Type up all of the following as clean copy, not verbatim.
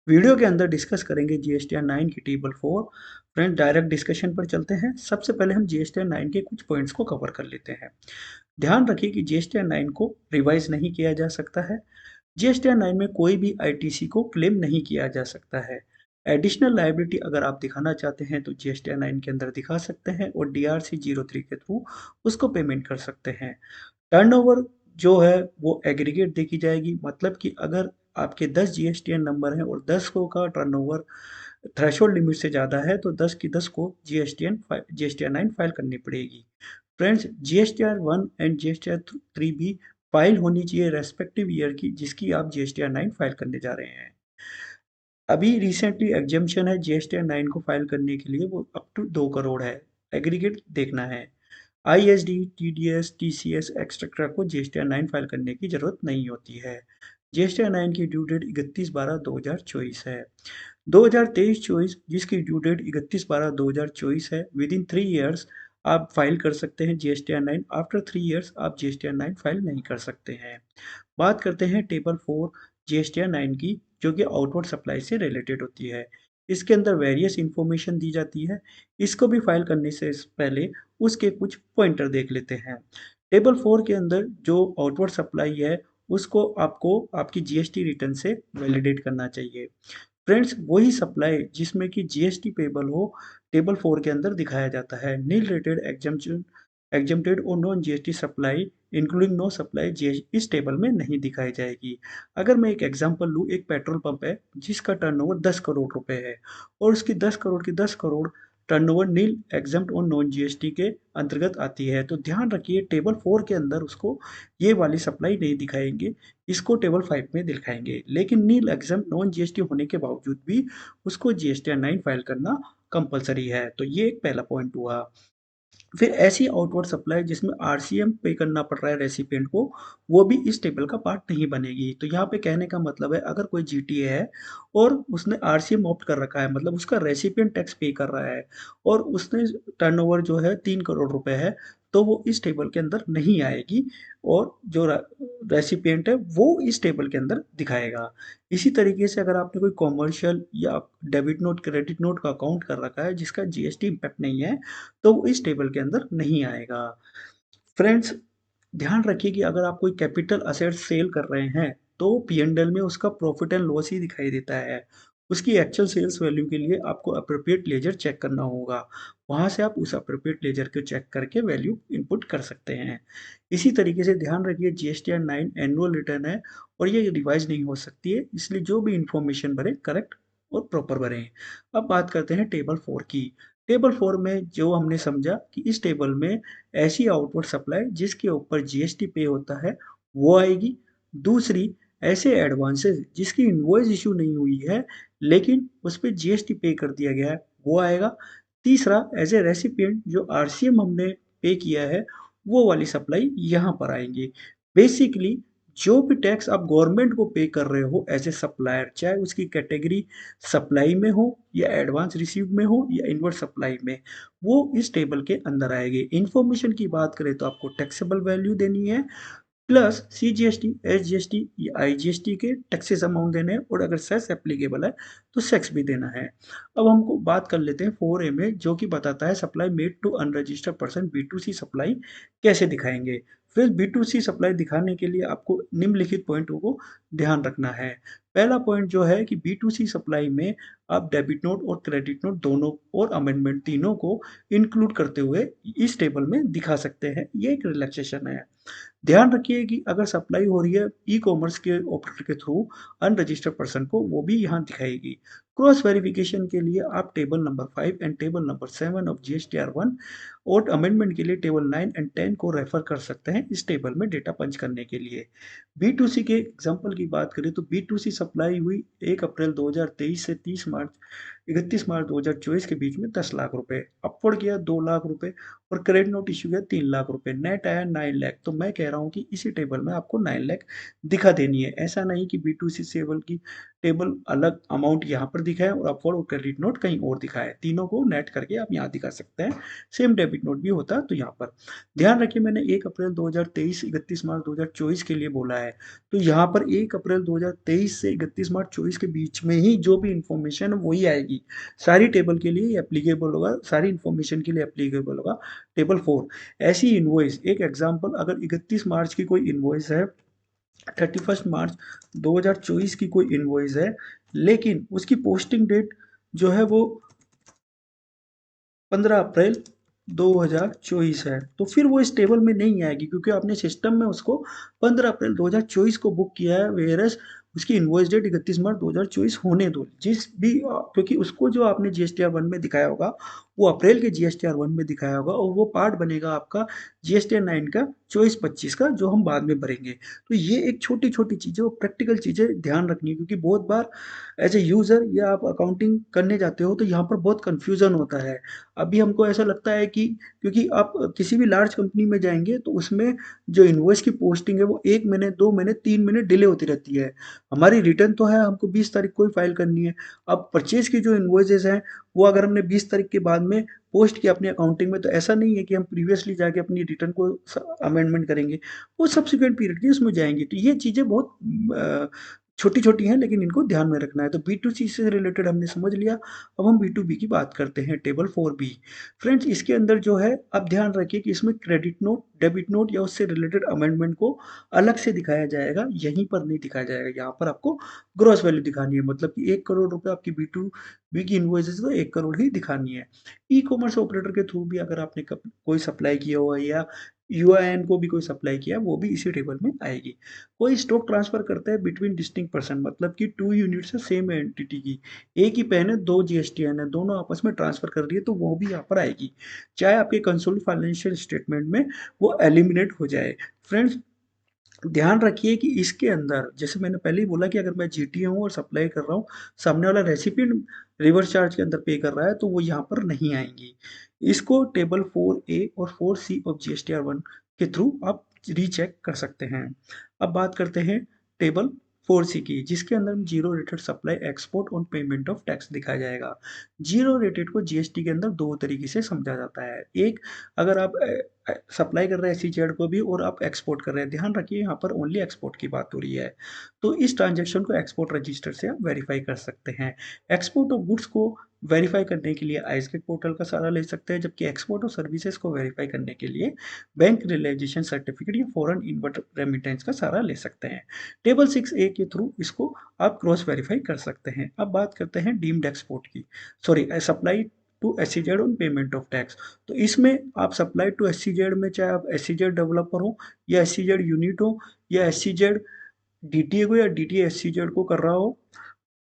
Video के अंदर discuss करेंगे जीएसटीआर 9 की टेबल 4। फ्रेंड डायरेक्ट डिस्कशन पर चलते हैं। सबसे पहले हम जीएसटीआर 9 के कुछ पॉइंट्स को कवर कर लेते हैं। ध्यान रखिए कि जीएसटीआर 9 को रिवाइज नहीं किया जा सकता है। जीएसटीआर 9 में कोई भी आईटीसी को क्लेम नहीं किया जा सकता है। एडिशनल लायबिलिटी अगर आप दिखाना चाहते हैं तो जीएसटीआर 9 के अंदर दिखा सकते हैं और डीआरसी 03 के थ्रू उसको पेमेंट कर सकते हैं। टर्नओवर जो है वो एग्रीगेट देखी जाएगी, मतलब कि अगर आपके 10 जीएसटीएन नंबर हैं और 10 को का टर्नओवर थ्रेशोल्ड लिमिट से ज़्यादा है तो 10 की 10 को जीएसटीआर 9 फाइल करनी पड़ेगी। फ्रेंड्स, जीएसटीआर 1 एंड जीएसटीआर 3 भी फाइल होनी चाहिए रेस्पेक्टिव ईयर की जिसकी आप जीएसटीआर 9 फाइल करने जा रहे हैं। अभी रिसेंटली एग्जम्पशन है जीएसटीआर 9 को फाइल करने के लिए, वो अप टू 2 करोड़ है। एग्रीगेट देखना है। आईएसडी, टीडीएस, टीसीएस एक्सेट्रा को जीएसटीआर 9 फाइल करने की जरूरत नहीं होती है। जीएसटीआर 9 की ड्यू डेट 31/12/2024 है। 2023-24 जिसकी ड्यू डेट 31/12/2024 है, विद इन 3 ईयर्स आप फाइल कर सकते हैं जीएसटीआर 9। आफ्टर 3 ईयर्स आप जीएसटीआर 9 फाइल नहीं कर सकते हैं। बात करते हैं टेबल 4 जीएसटीआर 9 की, जो कि आउटवर्ड सप्लाई से रिलेटेड होती है। इसके अंदर वेरियस इंफॉर्मेशन दी जाती है। इसको भी फाइल करने से पहले उसके कुछ पॉइंटर देख लेते हैं। टेबल 4 के अंदर जो आउटवर्ड सप्लाई है उसको आपको आपकी जीएसटी रिटर्न से वैलिडेट करना चाहिए। फ्रेंड्स, वही सप्लाई जिसमें कि जीएसटी पेबल हो टेबल 4 के अंदर दिखाया जाता है। नील रेटेड एग्जम्पशन एग्जम्प्टेड और non GST supply including no supply इस टेबल में नहीं दिखाई जाएगी। अगर मैं एक एग्जांपल लूँ, एक पेट्रोल पंप है जिसका टर्नओवर 10 करोड़ रुपए है और उसकी 10 करोड़ की 10 करोड़ टर्नओवर नील एग्जम्प्ट और नॉन जीएसटी के अंतर्गत आती है, तो ध्यान रखिए टेबल 4 के अंदर उसको ये वाली सप्लाई नहीं दिखाएंगे, इसको टेबल 5 में दिखाएंगे। लेकिन नील एग्जम्प्ट नॉन जीएसटी होने के बावजूद भी उसको जीएसटीआर 9 फाइल करना कंपलसरी है। तो ये एक पहला पॉइंट हुआ। फिर ऐसी आउटवर्ड सप्लाई जिसमें आरसीएम पे करना पड़ रहा है रेसिपिएंट को, वो भी इस टेबल का पार्ट नहीं बनेगी। तो यहाँ पे कहने का मतलब है, अगर कोई जीटीए है और उसने आरसीएम ऑप्ट कर रखा है, मतलब उसका रेसिपिएंट टैक्स पे कर रहा है और उसने टर्नओवर जो है 3 करोड़ रुपए है, तो वो इस टेबल के अंदर नहीं आएगी और जो रेसिपिएंट है वो इस टेबल के अंदर दिखाएगा। इसी तरीके से अगर आपने कोई कॉमर्शियल या डेबिट नोट, क्रेडिट नोट का अकाउंट कर रखा है जिसका जीएसटी इम्पैक्ट नहीं है, तो वो इस टेबल के अंदर नहीं आएगा। फ्रेंड्स, ध्यान रखिए कि अगर आप कोई कैपिटल असेट सेल कर रहे हैं तो पी&एल में उसका प्रॉफिट एंड लॉस ही दिखाई देता है। उसकी एक्चुअल सेल्स वैल्यू के लिए आपको अप्रोप्रिएट लेजर चेक करना होगा। वहां से आप उस अप्रोप्रिएट लेजर को चेक करके वैल्यू इनपुट कर सकते हैं। इसी तरीके से ध्यान रखिए जीएसटीआर 9 एनुअल रिटर्न है और ये रिवाइज नहीं हो सकती है, इसलिए जो भी इंफॉर्मेशन भरे करेक्ट और प्रॉपर भरें। अब बात करते हैं टेबल 4 की। टेबल 4 में जो हमने समझा कि इस टेबल में ऐसी आउटपुट सप्लाई जिसके ऊपर जीएसटी पे होता है वो आएगी। दूसरी, ऐसे एडवांसेस जिसकी इनवॉइस इशू नहीं हुई है लेकिन उस पे जीएसटी पे कर दिया गया है वो आएगा। तीसरा, एज ए रेसिपिएंट जो आरसीएम हमने पे किया है वो वाली सप्लाई यहाँ पर आएंगी। बेसिकली जो भी टैक्स आप गवर्नमेंट को पे कर रहे हो एज ए सप्लायर, चाहे उसकी कैटेगरी सप्लाई में हो या एडवांस रिसीव में हो या इनवर्ट सप्लाई में, वो इस टेबल के अंदर आएगी। इंफॉर्मेशन की बात करें तो आपको टैक्सेबल वैल्यू देनी है प्लस सीजीएसटी, एसजीएसटी या आईजीएसटी के टैक्सेस अमाउंट देने हैं और अगर सेस एप्लीकेबल है तो सेक्स भी देना है। अब हमको बात कर लेते हैं 4A में, जो कि बताता है supply made to unregistered person B2C supply कैसे दिखाएंगे। फिर B2C सप्लाई दिखाने के लिए आपको निम्नलिखित पॉइंटों को ध्यान रखना है। पहला पॉइंट जो है कि B2C सप्लाई में आप डेबिट नोट और क्रेडिट नोट दोनों और अमेंडमेंट तीनों को इंक्लूड करते हुए इस टेबल में दिखा सकते हैं। ये एक रिलैक्सेशन है। ध्यान रखिए कि अगर सप्लाई हो रही है ई कॉमर्स के ऑपरेटर के थ्रू अनरजिस्टर्ड पर्सन को, वो भी यहाँ दिखाएगी। क्रॉस वेरिफिकेशन के लिए आप table number 5 and table number 7 of GSTR 1 और अमेंडमेंट के लिए टेबल 9 एंड 10 को रेफर कर सकते हैं इस टेबल में डेटा पंच करने के लिए। B2C के एग्जांपल की बात करें तो B2C सप्लाई हुई 1 अप्रैल 2023 से 31 मार्च 2024 के बीच में 10 लाख रुपए, अपवर्ड किया 2 लाख रुपए और क्रेडिट नोट इश्यू किया 3 लाख रुपए, नेट आया 9 लाख। तो मैं कह रहा हूँ कि इसी टेबल में आपको 9 लाख दिखा देनी है। ऐसा नहीं कि B2C टेबल की टेबल अलग अमाउंट यहाँ पर दिखाए और अपवर्ड और क्रेडिट नोट कहीं और दिखाए, तीनों को नेट करके आप यहाँ दिखा सकते हैं। सेम डेबिट नोट भी होता है तो यहाँ पर ध्यान रखिए, मैंने 1 अप्रैल 2023 31 मार्च 2024 के लिए बोला है, तो यहाँ पर 1 अप्रैल 2023 से 31 मार्च 2024 के बीच में ही जो भी इंफॉर्मेशन है वही आएगी। सारी टेबल के लिए एप्लीकेबल होगा, सारी इंफॉर्मेशन के लिए एप्लीकेबल होगा टेबल 4। ऐसी इनवॉइस, एक एग्जांपल, अगर 31 मार्च की कोई इनवॉइस है, 31 मार्च 2024 की कोई इनवॉइस है, लेकिन उसकी पोस्टिंग डेट जो है वो 15 अप्रैल 2024 है, तो फिर वो इस टेबल में नहीं आएगी, क्योंकि आपने सिस्टम में उसको 15 अप्रैल 2024 को बुक किया है, वेयरएस उसकी इनवॉइस डेट 31 मार्च 2024 होने दो। जिस भी क्योंकि उसको जो आपने GSTR 1 में दिखाया होगा वो अप्रैल के GSTR 1 में दिखाया होगा, और वो पार्ट बनेगा आपका GSTR 9 का 24-25 का, जो हम बाद में भरेंगे। तो ये एक छोटी छोटी चीज़ें और प्रैक्टिकल चीज़ें ध्यान रखनी है, क्योंकि बहुत बार एज ए यूज़र या आप अकाउंटिंग करने जाते हो तो यहाँ पर बहुत कन्फ्यूज़न होता है। अभी हमको ऐसा लगता है कि क्योंकि आप किसी भी लार्ज कंपनी में जाएँगे तो उसमें जो इनवॉइस की पोस्टिंग है वो 1 महीने, 2 महीने, 3 महीने डिले होती रहती है। हमारी रिटर्न तो है, हमको 20 तारीख को ही फाइल करनी है। अब परचेज़ की जो इनवॉइसेज़ हैं, वो अगर हमने 20 तारीख के बाद में पोस्ट किया अपनी अकाउंटिंग में, तो ऐसा नहीं है कि हम प्रीवियसली जाके अपनी रिटर्न को अमेंडमेंट करेंगे। वो सब्सिक्वेंट पीरियड की उसमें जाएँगी। तो ये चीज़ें बहुत छोटी-छोटी हैं, लेकिन इनको ध्यान में रखना है। तो B2C से रिलेटेड हमने समझ लिया। अब हम B2B की बात करते हैं, टेबल 4B। फ्रेंड्स, इसके अंदर जो है, अब ध्यान रखिए कि इसमें क्रेडिट नोट, डेबिट नोट या उससे रिलेटेड अमेंडमेंट को अलग से दिखाया जाएगा, यहीं पर नहीं दिखाया जाएगा। यहाँ पर आपको ग्रॉस वैल्यू दिखानी है, मतलब कि 1 करोड़ रुपए आपकी B2B की इनवॉइसेज़ तो 1 करोड़ ही दिखानी है। ई-कॉमर्स ऑपरेटर के थ्रू भी अगर आपने कोई सप्लाई किया हुआ है, या यूआईएन को भी कोई सप्लाई किया, वो भी इसी टेबल में आएगी। कोई स्टॉक ट्रांसफर करता है बिटवीन डिस्टिंक्ट पर्सन, मतलब कि 2 यूनिट्स है सेम एंटिटी की, एक ही पेन है, 2 जीएसटीएन है, दोनों आपस में ट्रांसफर कर रही है, तो वो भी यहाँ पर आएगी, चाहे आपके कंसोलिडेटेड फाइनेंशियल स्टेटमेंट में वो एलिमिनेट हो जाए। फ्रेंड्स, ध्यान रखिए कि इसके अंदर, जैसे मैंने पहले ही बोला कि अगर मैं जीटीए हूँ और सप्लाई कर रहा हूँ, सामने वाला रेसिपिएंट रिवर्स चार्ज के अंदर पे कर रहा है, तो वो यहाँ पर नहीं आएंगी। इसको टेबल 4A और 4C ऑफ GSTR 1 के थ्रू आप रीचेक कर सकते हैं। अब बात करते हैं टेबल 4C की, जिसके अंदर जीरो रेटेड सप्लाई, एक्सपोर्ट और पेमेंट ऑफ टैक्स दिखाया जाएगा। जीरो रेटेड को जीएसटी के अंदर दो तरीके से समझा जाता है। एक, अगर आप सप्लाई कर रहे हैं एसईजेड को भी और आप एक्सपोर्ट कर रहे हैं, ध्यान रखिए यहाँ पर ओनली एक्सपोर्ट की बात हो रही है, तो इस ट्रांजैक्शन को एक्सपोर्ट रजिस्टर से आप वेरीफाई कर सकते हैं। एक्सपोर्ट ऑफ गुड्स को वेरीफाई करने के लिए आइसगेट पोर्टल का सहारा ले सकते हैं, जबकि एक्सपोर्ट ऑफ सर्विसेज को वेरीफाई करने के लिए बैंक रियलाइजेशन सर्टिफिकेट या फॉरेन इनवर्ट रेमिटेंस का सहारा ले सकते हैं। टेबल 6A के थ्रू इसको आप क्रॉस वेरीफाई कर सकते हैं। अब बात करते हैं डीम्ड एक्सपोर्ट की, sorry supply to SEZ on payment of tax. तो इसमें आप सप्लाई टू एसईजेड में, चाहे आप एसईजेड डेवलपर हो या एसईजेड यूनिट हो या एसईजेड डीटीए को या डीटीए एसईजेड को कर रहा हो,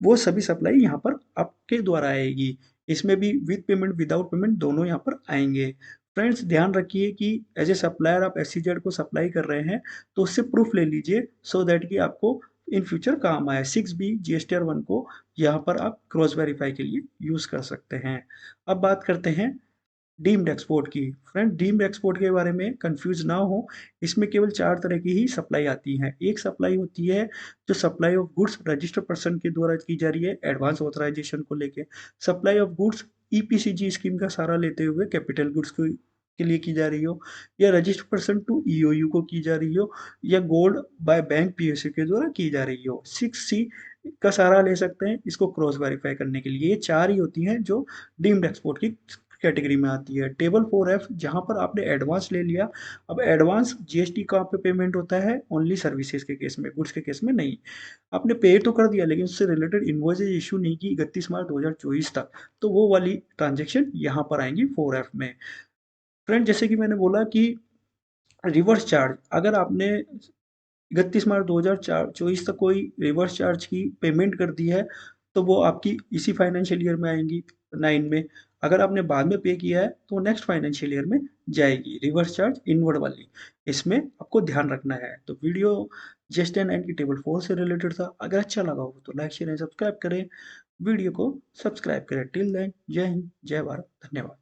वो सभी सप्लाई यहाँ पर आपके द्वारा आएगी। इसमें भी विद पेमेंट, विदाउट पेमेंट, दोनों यहाँ पर आएंगे। फ्रेंड्स, ध्यान रखिए कि एज ए सप्लायर आप एसईजेड को सप्लाई कर रहे हैं, तो उससे प्रूफ ले लीजिए, सो दैट कि आपको इन फ्यूचर काम आए। 6B GSTR 1 को यहाँ पर आप क्रॉस वेरीफाई के लिए यूज कर सकते हैं। अब बात करते हैं डीम्ड एक्सपोर्ट की। फ्रेंड, डीम्ड एक्सपोर्ट के बारे में कंफ्यूज ना हो, इसमें केवल 4 तरह की ही सप्लाई आती है। एक सप्लाई होती है जो supply of goods registered person के द्वारा की जा रही है एडवांस ऑथराइजेशन को लेके। Supply of goods EPCG scheme का सहारा लेते हुए कैपिटल गुड्स के लिए की जा रही हो, या रजिस्टर्ड पर्सन टू ईओयू को की जा रही हो, या गोल्ड बाय बैंक पीएसयू के द्वारा की जा रही हो। 6C का सहारा ले सकते हैं इसको क्रॉस वेरीफाई करने के लिए। ये 4 ही होती हैं जो डीम्ड एक्सपोर्ट की कैटेगरी में आती है। टेबल 4F, जहां पर आपने एडवांस ले लिया, अब एडवांस जीएसटी कहाँ पे पेमेंट होता है? ओनली सर्विसेज के केस में, गुड्स के केस में नहीं। आपने पे तो कर दिया, लेकिन उससे रिलेटेड इन्वॉइसेज इशू नहीं की 31 मार्च 2024 तक, तो वो वाली ट्रांजेक्शन यहाँ पर आएंगी 4F में। फ्रेंड, जैसे कि मैंने बोला कि रिवर्स चार्ज, अगर आपने 31 मार्च 2024 तक कोई रिवर्स चार्ज की पेमेंट कर दी है, तो वो आपकी इसी फाइनेंशियल ईयर में आएंगी 9 में। अगर आपने बाद में पे किया है तो नेक्स्ट फाइनेंशियल ईयर में जाएगी रिवर्स चार्ज इनवर्ड वाली। इसमें आपको ध्यान रखना है। तो वीडियो GST 9 की टेबल 4 से रिलेटेड था। अगर अच्छा लगा हो तो लाइक शेयर एंड सब्सक्राइब करें, वीडियो को सब्सक्राइब करें। टिल देन, जय हिंद, जय भारत, धन्यवाद।